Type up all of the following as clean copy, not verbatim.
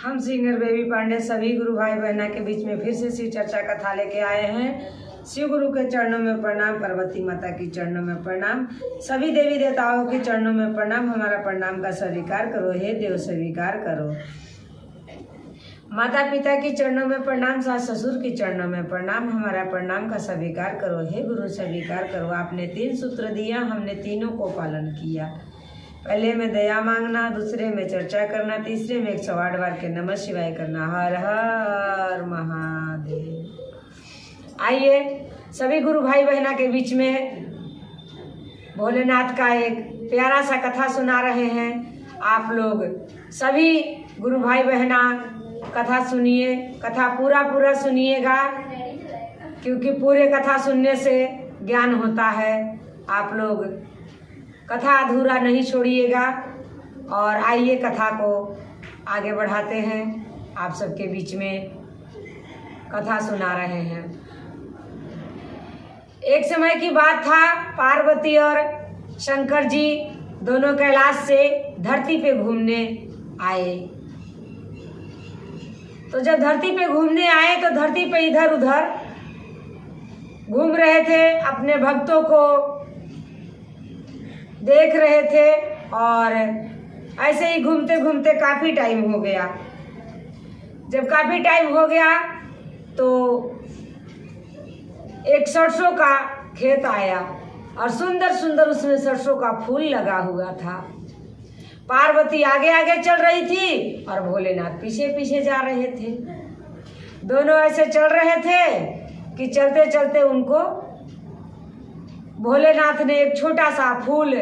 हम singer baby Pandey सभी गुरु भाई बहना के बीच में फिर से शिव चर्चा कथा लेके आए हैं। शिव गुरु के चरणों में प्रणाम, पार्वती माता की चरणों में प्रणाम, सभी देवी देवताओं के चरणों में प्रणाम। हमारा प्रणाम का स्वीकार करो, हे देव स्वीकार करो। माता पिता की चरणों में प्रणाम, सास ससुर की चरणों में प्रणाम। हमारा प्रणाम का स्वीकार करो, हे गुरु स्वीकार करो। आपने 3 सूत्र दिया, हमने तीनों को पालन किया। पहले में दया मांगना, दूसरे में चर्चा करना, तीसरे में 108 बार के नमः शिवाय करना। हर हर महादेव। आइए सभी गुरु भाई बहना के बीच में भोलेनाथ का एक प्यारा सा कथा सुना रहे हैं। आप लोग सभी गुरु भाई बहना कथा सुनिए, कथा पूरा सुनिएगा, क्योंकि पूरे कथा सुनने से ज्ञान होता है। आप लोग कथा अधूरा नहीं छोड़िएगा। और आइए कथा को आगे बढ़ाते हैं। आप सबके बीच में कथा सुना रहे हैं। एक समय की बात था, पार्वती और शंकर जी दोनों कैलाश से धरती पे घूमने आए। तो जब धरती पे घूमने आए तो धरती पे इधर उधर घूम रहे थे, अपने भक्तों को देख रहे थे। और ऐसे ही घूमते घूमते काफ़ी टाइम हो गया। जब काफ़ी टाइम हो गया तो एक सरसों का खेत आया और सुंदर सुंदर उसमें सरसों का फूल लगा हुआ था। पार्वती आगे आगे चल रही थी और भोलेनाथ पीछे पीछे जा रहे थे। दोनों ऐसे चल रहे थे कि चलते चलते उनको भोलेनाथ ने एक छोटा सा फूल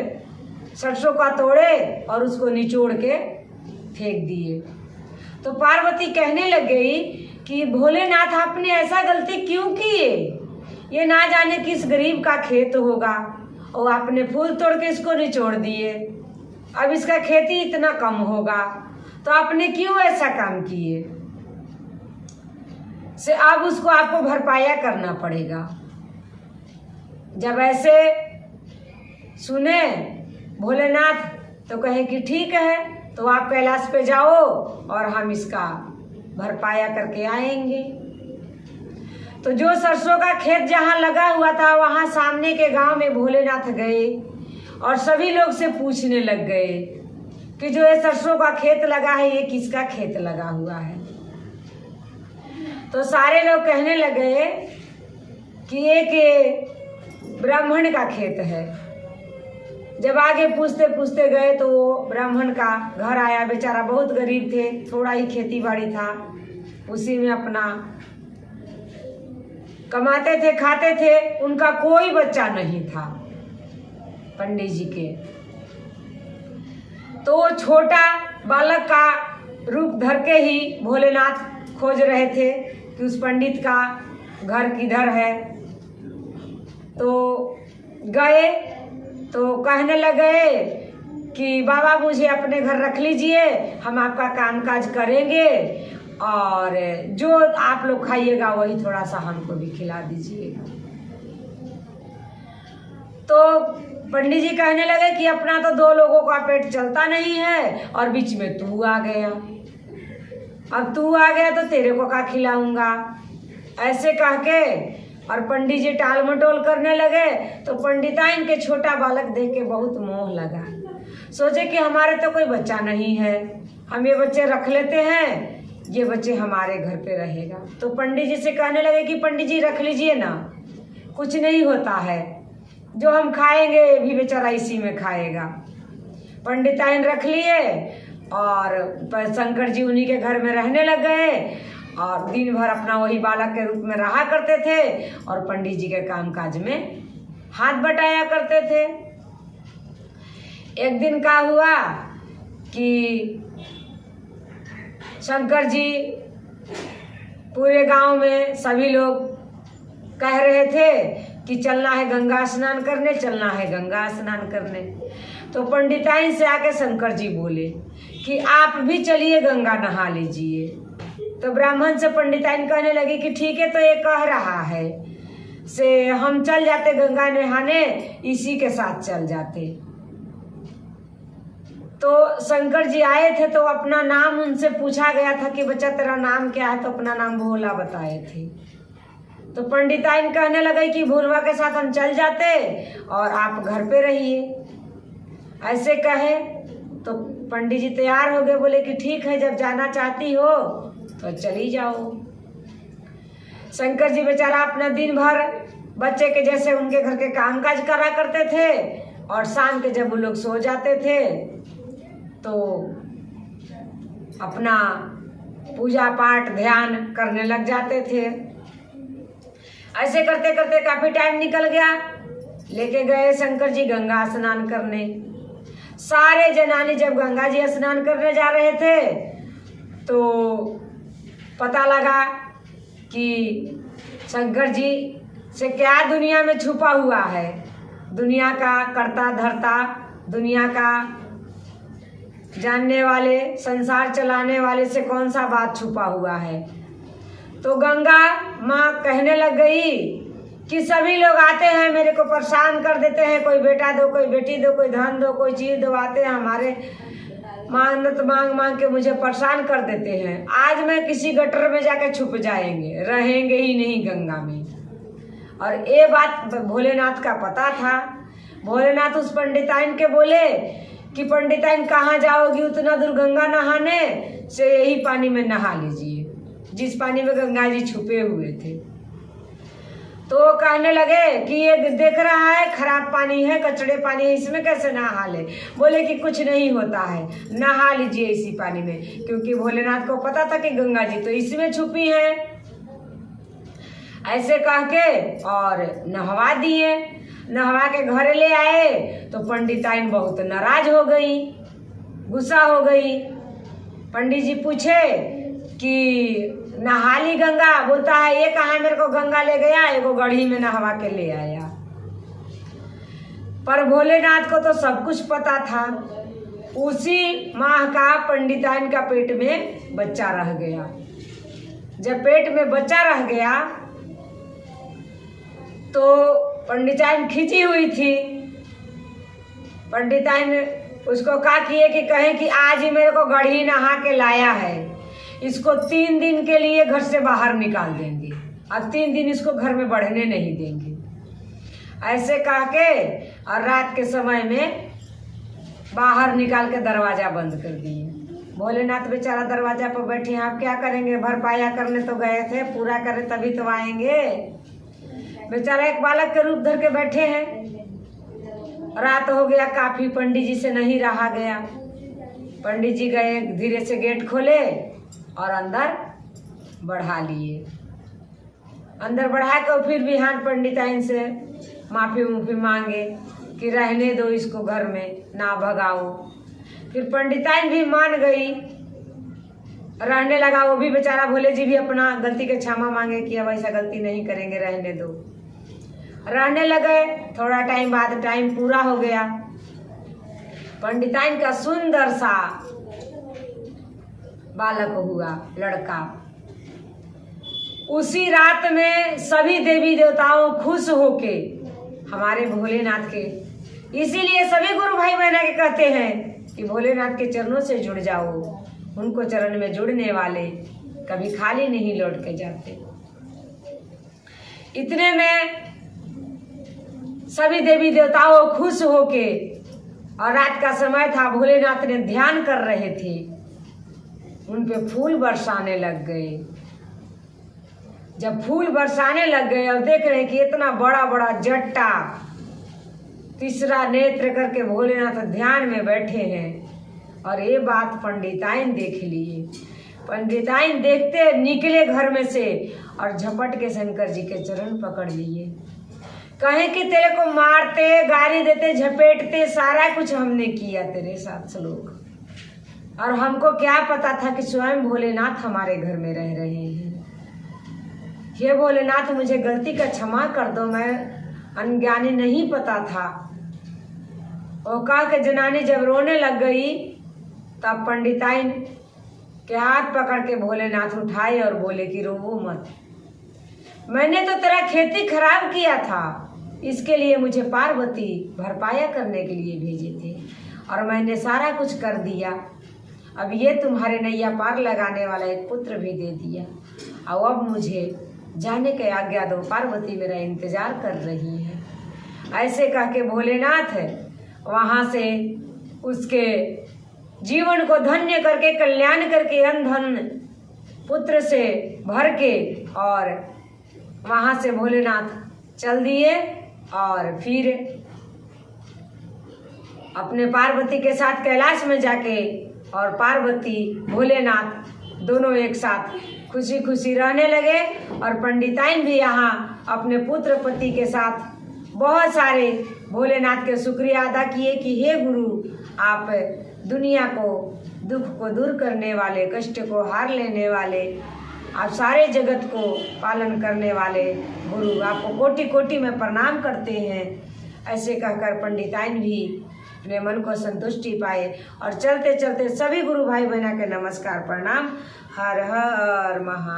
सरसों का तोड़े और उसको निचोड़ के फेंक दिए। तो पार्वती कहने लग गई कि भोलेनाथ आपने ऐसा गलती क्यों किए? ये ना जाने किस गरीब का खेत होगा और आपने फूल तोड़ के इसको निचोड़ दिए। अब इसका खेती इतना कम होगा, तो आपने क्यों ऐसा काम किए? से अब उसको आपको भरपाया करना पड़ेगा। जब ऐसे सुने भोलेनाथ तो कहे कि ठीक है, तो आप कैलाश पे जाओ और हम इसका भरपाया करके आएंगे। तो जो सरसों का खेत जहाँ लगा हुआ था वहाँ सामने के गांव में भोलेनाथ गए और सभी लोग से पूछने लग गए कि जो ये सरसों का खेत लगा है ये किसका खेत लगा हुआ है। तो सारे लोग कहने लगे कि एक ब्राह्मण का खेत है। जब आगे पूछते पूछते गए तो वो ब्राह्मण का घर आया। बेचारा बहुत गरीब थे, थोड़ा ही खेती बाड़ी था, उसी में अपना कमाते थे, खाते थे। उनका कोई बच्चा नहीं था पंडित जी के। तो वो छोटा बालक का रूप धर के ही भोलेनाथ खोज रहे थे कि उस पंडित का घर किधर है। तो गए तो कहने लगे कि बाबा मुझे अपने घर रख लीजिए, हम आपका कामकाज करेंगे और जो आप लोग खाइएगा वही थोड़ा सा हमको भी खिला दीजिएगा। तो पंडित जी कहने लगे कि अपना तो 2 लोगों का पेट चलता नहीं है और बीच में तू आ गया। अब तू आ गया तो तेरे को क्या खिलाऊंगा? ऐसे कह के और पंडित जी टाल मटोल करने लगे। तो पंडिताइन के छोटा बालक देख के बहुत मोह लगा। सोचे कि हमारे तो कोई बच्चा नहीं है, हम ये बच्चे रख लेते हैं, ये बच्चे हमारे घर पे रहेगा। तो पंडित जी से कहने लगे कि पंडित जी रख लीजिए ना, कुछ नहीं होता है, जो हम खाएंगे भी बेचारा इसी में खाएगा। पंडिताइन रख लिए और शंकर जी उन्हीं के घर में रहने लग गए और दिन भर अपना वही बालक के रूप में रहा करते थे और पंडित जी के कामकाज में हाथ बटाया करते थे। एक दिन क्या हुआ कि शंकर जी पूरे गांव में सभी लोग कह रहे थे कि चलना है गंगा स्नान करने, चलना है गंगा स्नान करने। तो पंडिताइन से आके शंकर जी बोले कि आप भी चलिए गंगा नहा लीजिए। तो ब्राह्मण से पंडिताइन कहने लगी कि ठीक है, तो ये कह रहा है से हम चल जाते गंगा नहाने, इसी के साथ चल जाते। तो शंकर जी आए थे तो अपना नाम उनसे पूछा गया था कि बच्चा तेरा नाम क्या है, तो अपना नाम भोला बताए थे। तो पंडिताइन कहने लगे कि भोलवा के साथ हम चल जाते और आप घर पे रहिए। ऐसे कहे तो पंडित जी तैयार हो गए, बोले कि ठीक है, जब जाना चाहती हो तो चली जाओ। शंकर जी बेचारा अपना दिन भर बच्चे के जैसे उनके घर के कामकाज करा करते थे और शाम के जब वो लोग सो जाते थे तो अपना पूजा पाठ ध्यान करने लग जाते थे। ऐसे करते करते काफी टाइम निकल गया। लेके गए शंकर जी गंगा स्नान करने। सारे जनानी जब गंगा जी स्नान करने जा रहे थे तो पता लगा कि शंकर जी से क्या दुनिया में छुपा हुआ है, दुनिया का करता धरता, दुनिया का जानने वाले, संसार चलाने वाले से कौन सा बात छुपा हुआ है। तो गंगा माँ कहने लग गई कि सभी लोग आते हैं मेरे को परेशान कर देते हैं, कोई बेटा दो, कोई बेटी दो, कोई धन दो, कोई चीज दो, आते हैं हमारे मन्नत मांग मांग के मुझे परेशान कर देते हैं। आज मैं किसी गटर में जाके छुप जाएंगे, रहेंगे ही नहीं गंगा में। और ये बात भोलेनाथ का पता था। भोलेनाथ उस पंडिताइन के बोले कि पंडिताइन कहाँ जाओगी, उतना दूर गंगा नहाने से यही पानी में नहा लीजिए, जिस पानी में गंगा जी छुपे हुए थे। तो वो कहने लगे कि ये देख रहा है खराब पानी है, कचड़े पानी है, इसमें कैसे नहा ले। बोले कि कुछ नहीं होता है, नहा लीजिए इसी पानी में, क्योंकि भोलेनाथ को पता था कि गंगा जी तो इसमें छुपी है। ऐसे कह के और नहवा दिए। नहवा के घर ले आए तो पंडिताइन बहुत नाराज हो गई, गुस्सा हो गई। पंडित जी पूछे कि नहा ली गंगा, बोलता है ये कहाँ मेरे को गंगा ले गया, एगो गढ़ी में नहवा के ले आया। पर भोलेनाथ को तो सब कुछ पता था। उसी माह का पंडिताइन का पेट में बच्चा रह गया। जब पेट में बच्चा रह गया तो पंडिताइन खिंची हुई थी। पंडिताइन उसको कहा किए कि कहे कि आज ही मेरे को गढ़ी नहा के लाया है, इसको 3 दिन के लिए घर से बाहर निकाल देंगे, अब 3 दिन इसको घर में बढ़ने नहीं देंगे। ऐसे कह के और रात के समय में बाहर निकाल के दरवाजा बंद कर दिए। भोलेनाथ बेचारा दरवाजा पर बैठे हैं, आप क्या करेंगे, भरपाया करने तो गए थे, पूरा करे तभी तो आएंगे। बेचारा एक बालक के रूप धर के बैठे हैं। रात हो गया काफी, पंडित जी से नहीं रहा गया। पंडित जी गए, धीरे से गेट खोले और अंदर बढ़ा लिए। अंदर बढ़ा के फिर बिहान पंडिताइन से माफी मांगे कि रहने दो इसको घर में, ना भगाओ। फिर पंडिताइन भी मान गई, रहने लगा। वो भी बेचारा भोले जी भी अपना गलती के क्षमा मांगे कि अब ऐसा गलती नहीं करेंगे, रहने दो। रहने लगे। थोड़ा टाइम बाद टाइम पूरा हो गया। पंडिताइन का सुंदर सा बालक हुआ, लड़का। उसी रात में सभी देवी देवताओं खुश होके हमारे भोलेनाथ के, इसीलिए सभी गुरु भाई बहना के कहते हैं कि भोलेनाथ के चरणों से जुड़ जाओ। उनको चरण में जुड़ने वाले कभी खाली नहीं लौट के जाते। इतने में सभी देवी देवताओं खुश होके, और रात का समय था, भोलेनाथ ने ध्यान कर रहे थे, उन पे फूल बरसाने लग गए। जब फूल बरसाने लग गए और देख रहे कि इतना बड़ा बड़ा जट्टा, तीसरा नेत्र करके भोलेनाथ ध्यान में बैठे हैं। और ये बात पंडिताइन देख लिए। पंडिताइन देखते निकले घर में से और झपट के शंकर जी के चरण पकड़ लिए। कहे कि तेरे को मारते, गाली देते, झपेटते, सारा कुछ हमने किया तेरे साथ श्लोक, और हमको क्या पता था कि स्वयं भोलेनाथ हमारे घर में रह रहे हैं। हे भोलेनाथ, मुझे गलती का क्षमा कर दो, मैं अनज्ञानी नहीं पता था। वो कहा कि जनानी जब रोने लग गई तब पंडिताइन के हाथ पकड़ के भोलेनाथ उठाए और बोले कि रोवो मत, मैंने तो तेरा खेती खराब किया था, इसके लिए मुझे पार्वती भरपाया करने के लिए भेजे थे, और मैंने सारा कुछ कर दिया। अब ये तुम्हारे नैया पार लगाने वाला एक पुत्र भी दे दिया, और अब मुझे जाने के आज्ञा दो, पार्वती मेरा इंतजार कर रही है। ऐसे कह के भोलेनाथ वहाँ से उसके जीवन को धन्य करके, कल्याण करके, अनधन पुत्र से भर के, और वहाँ से भोलेनाथ चल दिए और फिर अपने पार्वती के साथ कैलाश में जाके, और पार्वती भोलेनाथ दोनों एक साथ खुशी खुशी रहने लगे। और पंडिताइन भी यहाँ अपने पुत्र पति के साथ बहुत सारे भोलेनाथ के शुक्रिया अदा किए कि हे गुरु, आप दुनिया को, दुख को दूर करने वाले, कष्ट को हार लेने वाले, आप सारे जगत को पालन करने वाले गुरु, आपको कोटि कोटि में प्रणाम करते हैं। ऐसे कहकर पंडिताइन भी अपने मन को संतुष्टि पाए और चलते चलते सभी गुरु भाई बहना के नमस्कार प्रणाम। हर हर महा